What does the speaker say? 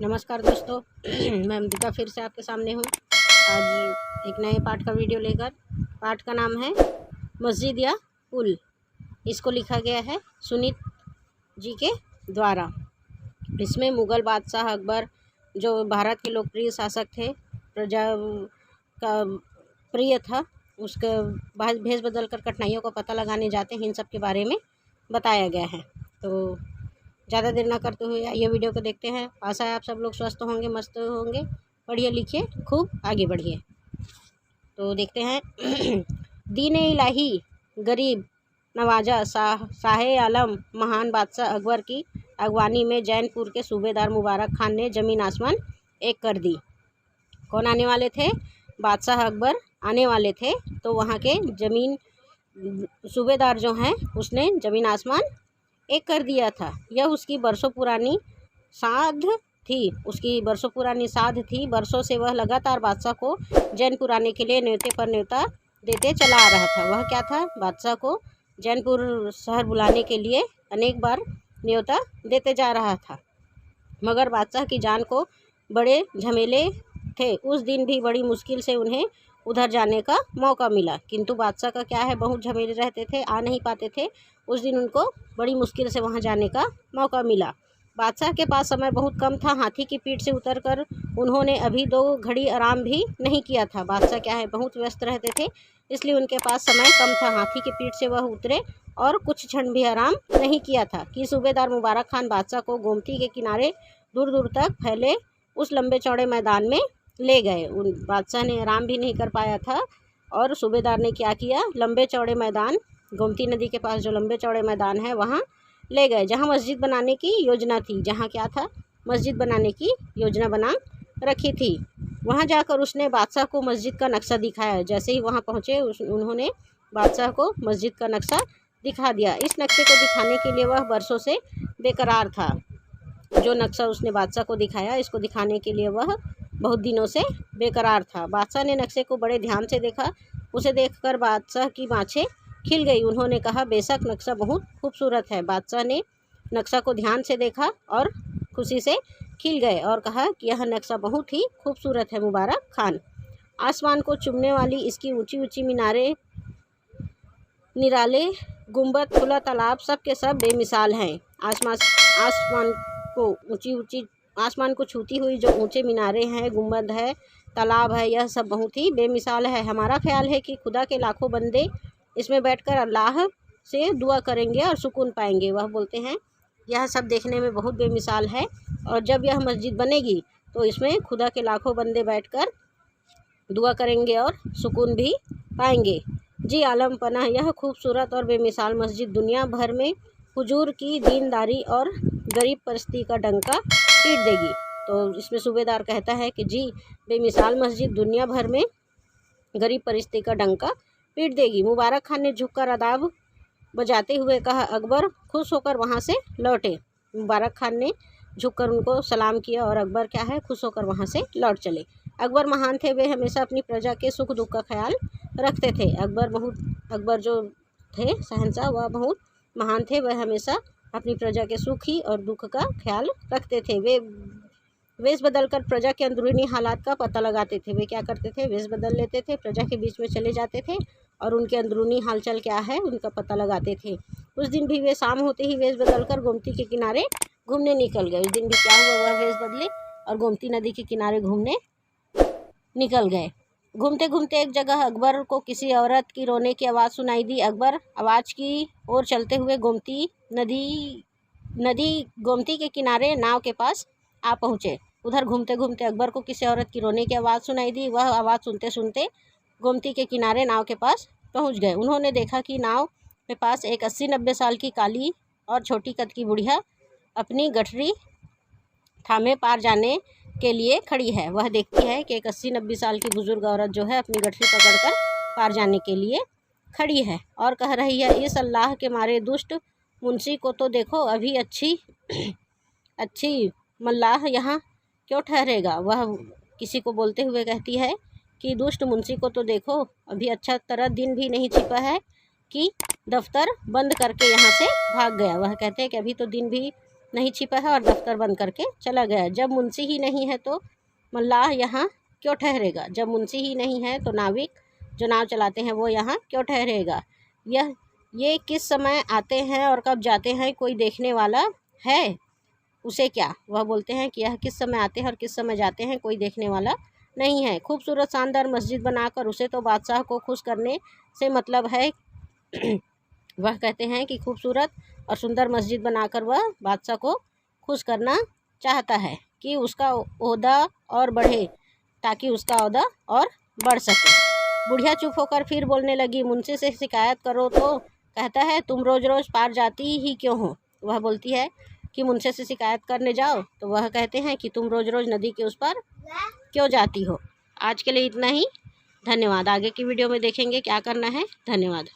नमस्कार दोस्तों मैं अमृता फिर से आपके सामने हूँ। आज एक नए पाठ का वीडियो लेकर। पाठ का नाम है मस्जिद या पुल। इसको लिखा गया है सुनीत जी के द्वारा। इसमें मुग़ल बादशाह अकबर जो भारत के लोकप्रिय शासक थे, प्रजा का प्रिय था, उसका भेष बदल कर कठिनाइयों का पता लगाने जाते हैं, इन सब के बारे में बताया गया है। तो ज़्यादा देर ना करते हुए ये वीडियो को देखते हैं। आशा है आप सब लोग स्वस्थ होंगे, मस्त होंगे, पढ़िए लिखिए, खूब आगे बढ़िए। तो देखते हैं। दीन इलाही गरीब नवाजा शाह आलम महान बादशाह अकबर की अगवानी में जैनपुर के सूबेदार मुबारक खान ने ज़मीन आसमान एक कर दी। कौन आने वाले थे? बादशाह अकबर आने वाले थे। तो वहाँ के ज़मीन सूबेदार जो हैं उसने ज़मीन आसमान एक कर दिया था। यह उसकी बरसों पुरानी साध थी। बरसों से वह लगातार बादशाह को जैनपुर आने के लिए न्योते पर न्योता देते चला आ रहा था। वह क्या था? बादशाह को जैनपुर शहर बुलाने के लिए अनेक बार न्योता देते जा रहा था, मगर बादशाह की जान को बड़े झमेले थे। उस दिन भी बड़ी मुश्किल से उन्हें उधर जाने का मौका मिला, किंतु बादशाह का क्या है, बहुत झमेले रहते थे, आ नहीं पाते थे। उस दिन उनको बड़ी मुश्किल से वहां जाने का मौका मिला। बादशाह के पास समय बहुत कम था। हाथी की पीठ से उतरकर उन्होंने अभी 2 घड़ी आराम भी नहीं किया था। बादशाह क्या है, बहुत व्यस्त रहते थे, इसलिए उनके पास समय कम था। हाथी की पीठ से वह उतरे और कुछ क्षण भी आराम नहीं किया था कि सूबेदार मुबारक खान बादशाह को गोमती के किनारे दूर दूर तक फैले उस लंबे चौड़े मैदान में ले गए। उन बादशाह ने आराम भी नहीं कर पाया था और सूबेदार ने क्या किया, लंबे चौड़े मैदान, गोमती नदी के पास जो लंबे चौड़े मैदान है वहाँ ले गए, जहाँ मस्जिद बनाने की योजना थी। जहाँ क्या था, मस्जिद बनाने की योजना बना रखी थी। वहाँ जाकर उसने बादशाह को मस्जिद का नक्शा दिखाया। जैसे ही वहाँ पहुँचे उन्होंने बादशाह को मस्जिद का नक्शा दिखा दिया। इस नक्शे को दिखाने के लिए वह बरसों से बेकरार था। जो नक्शा उसने बादशाह को दिखाया, इसको दिखाने के लिए वह बहुत दिनों से बेकरार था। बादशाह ने नक्शे को बड़े ध्यान से देखा। उसे देखकर बादशाह की बाँछें खिल गई। उन्होंने कहा, बेशक नक्शा बहुत खूबसूरत है। बादशाह ने नक्शा को ध्यान से देखा और खुशी से खिल गए और कहा कि यह नक्शा बहुत ही खूबसूरत है मुबारक खान। आसमान को चूमने वाली इसकी ऊंची ऊंची मीनारें, निराले गुंबद, खुला तालाब, सब के सब बेमिसाल हैं। आसमान को छूती हुई जो ऊंचे मीनारे हैं, गुंबद है, तालाब है, यह सब बहुत ही बेमिसाल है। हमारा ख्याल है कि खुदा के लाखों बंदे इसमें बैठकर अल्लाह से दुआ करेंगे और सुकून पाएंगे। वह बोलते हैं यह सब देखने में बहुत बेमिसाल है और जब यह मस्जिद बनेगी तो इसमें खुदा के लाखों बंदे बैठकर दुआ करेंगे और सुकून भी पाएंगे। जी आलम पनाह, यह खूबसूरत और बेमिसाल मस्जिद दुनिया भर में हुजूर की दीनदारी और गरीब परस्ती का डंका पीट देगी। तो इसमें सूबेदार कहता है कि जी बेमिसाल मस्जिद दुनिया भर में गरीब परस्ती का डंका पीट देगी। मुबारक खान ने झुककर अदाब बजाते हुए कहा। अकबर खुश होकर वहाँ से लौटे। मुबारक खान ने झुककर उनको सलाम किया और अकबर क्या है, खुश होकर वहाँ से लौट चले। अकबर महान थे, वे हमेशा अपनी प्रजा के सुख दुख का ख्याल रखते थे। अकबर जो थे शहंशाह, वह बहुत महान थे। वह हमेशा अपनी प्रजा के सुख ही और दुख का ख्याल रखते थे। वे वेश बदलकर प्रजा के अंदरूनी हालात का पता लगाते थे। वे क्या करते थे, वेश बदल लेते थे, प्रजा के बीच में चले जाते थे और उनके अंदरूनी हालचाल क्या है उनका पता लगाते थे। उस दिन भी वे शाम होते ही वेश बदलकर गोमती के किनारे घूमने निकल गए। उस दिन भी क्या हुआ, वह वेश बदले और गोमती नदी के किनारे घूमने निकल गए। घूमते घूमते एक जगह अकबर को किसी औरत की रोने की आवाज़ सुनाई दी। अकबर आवाज़ की ओर चलते हुए गोमती के किनारे नाव के पास आ पहुँचे। उधर घूमते घूमते अकबर को किसी औरत की रोने की आवाज़ सुनाई दी। वह आवाज़ सुनते सुनते गोमती के किनारे नाव के पास पहुँच गए। उन्होंने देखा कि नाव के पास एक 80-90 साल की काली और छोटी कद की बुढ़िया अपनी गठरी थामे पार जाने के लिए खड़ी है। वह देखती है कि एक 80-90 साल की बुजुर्ग औरत जो है अपनी गठरी पकड़कर पार जाने के लिए खड़ी है और कह रही है, इस अल्लाह के मारे दुष्ट मुंशी को तो देखो, अभी अच्छी मल्लाह यहाँ क्यों ठहरेगा। वह किसी को बोलते हुए कहती है कि दुष्ट मुंशी को तो देखो, अभी अच्छा तरह दिन भी नहीं छिपा है कि दफ्तर बंद करके यहाँ से भाग गया। वह कहते हैं कि अभी तो दिन भी नहीं छिपा है और दफ्तर बंद करके चला गया। जब मुंशी ही नहीं है तो मल्लाह यहाँ क्यों ठहरेगा? जब मुंशी ही नहीं है तो नाविक जो नाव चलाते हैं वो यहाँ क्यों ठहरेगा? ये किस समय आते हैं और कब जाते हैं कोई देखने वाला है उसे क्या? वह बोलते हैं कि यह किस समय आते हैं और किस समय जाते हैं कोई देखने वाला नहीं है। खूबसूरत शानदार मस्जिद बनाकर उसे तो बादशाह को खुश करने से मतलब है। वह कहते हैं कि खूबसूरत और सुंदर मस्जिद बनाकर वह बादशाह को खुश करना चाहता है कि उसका ओहदा और बढ़े, ताकि उसका ओहदा और बढ़ सके। बुढ़िया चुप होकर फिर बोलने लगी, मुंशी से शिकायत करो तो कहता है तुम रोज़ रोज़ पार जाती ही क्यों हो? वह बोलती है कि मुंशी से शिकायत करने जाओ तो वह कहते हैं कि तुम रोज़ रोज़ नदी के उस पर क्यों जाती हो। आज के लिए इतना ही। धन्यवाद। आगे की वीडियो में देखेंगे क्या करना है। धन्यवाद।